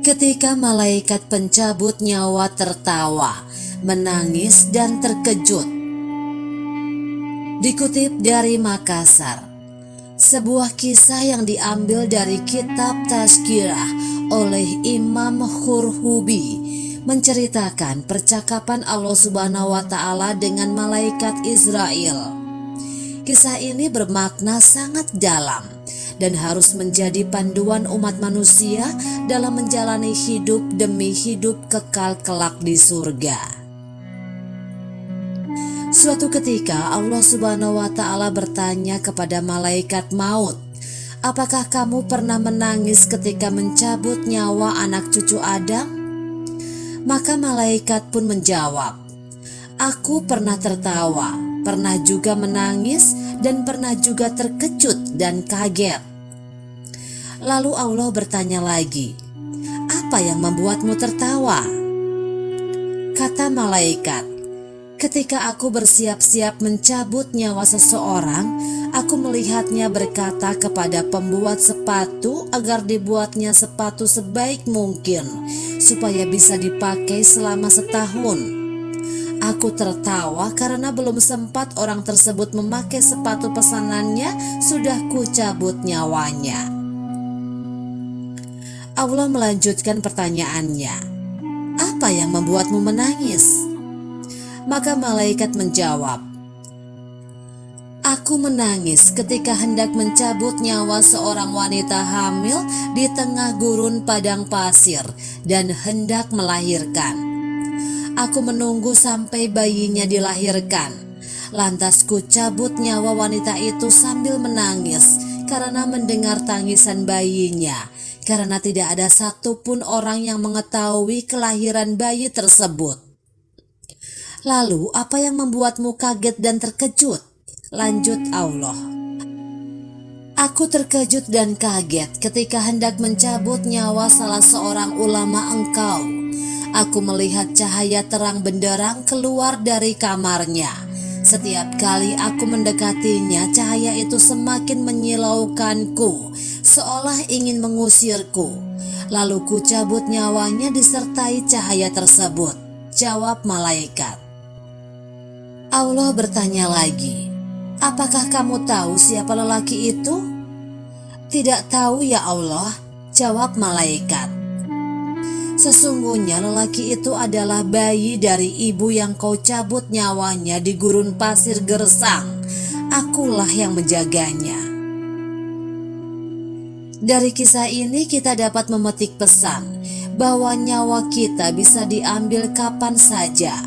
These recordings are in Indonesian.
Ketika malaikat pencabut nyawa tertawa, menangis dan terkejut. Dikutip dari Makassar, sebuah kisah yang diambil dari kitab Tazkirah oleh Imam Qurtubi menceritakan percakapan Allah Subhanahu wa Ta'ala dengan malaikat Israel. Kisah ini bermakna sangat dalam dan harus menjadi panduan umat manusia dalam menjalani hidup demi hidup kekal kelak di surga. Suatu ketika Allah Subhanahu wa Ta'ala bertanya kepada malaikat maut, "Apakah kamu pernah menangis ketika mencabut nyawa anak cucu Adam?" Maka malaikat pun menjawab, "Aku pernah tertawa, pernah juga menangis, dan pernah juga terkejut dan kaget." Lalu Allah bertanya lagi, "Apa yang membuatmu tertawa?" Kata malaikat, "Ketika aku bersiap-siap mencabut nyawa seseorang, aku melihatnya berkata kepada pembuat sepatu agar dibuatnya sepatu sebaik mungkin supaya bisa dipakai selama setahun. Aku tertawa karena belum sempat orang tersebut memakai sepatu pesanannya, sudah kucabut nyawanya." Allah melanjutkan pertanyaannya, "Apa yang membuatmu menangis?" Maka malaikat menjawab, "Aku menangis ketika hendak mencabut nyawa seorang wanita hamil di tengah gurun padang pasir dan hendak melahirkan. Aku menunggu sampai bayinya dilahirkan. Lantas ku cabut nyawa wanita itu sambil menangis karena mendengar tangisan bayinya, karena tidak ada satupun orang yang mengetahui kelahiran bayi tersebut." Lalu apa yang membuatmu kaget dan terkejut? Lanjut Allah, "Aku terkejut dan kaget ketika hendak mencabut nyawa salah seorang ulama engkau. Aku melihat cahaya terang benderang keluar dari kamarnya. Setiap kali aku mendekatinya, cahaya itu semakin menyilaukanku, seolah ingin mengusirku. Lalu ku cabut nyawanya disertai cahaya tersebut." Jawab malaikat. Allah bertanya lagi, "Apakah kamu tahu siapa lelaki itu?" "Tidak tahu ya Allah," jawab malaikat. "Sesungguhnya lelaki itu adalah bayi dari ibu yang kau cabut nyawanya di gurun pasir gersang. Akulah yang menjaganya." Dari kisah ini kita dapat memetik pesan bahwa nyawa kita bisa diambil kapan saja.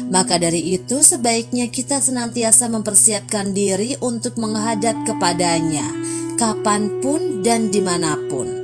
Maka dari itu sebaiknya kita senantiasa mempersiapkan diri untuk menghadap kepadanya kapanpun dan dimanapun.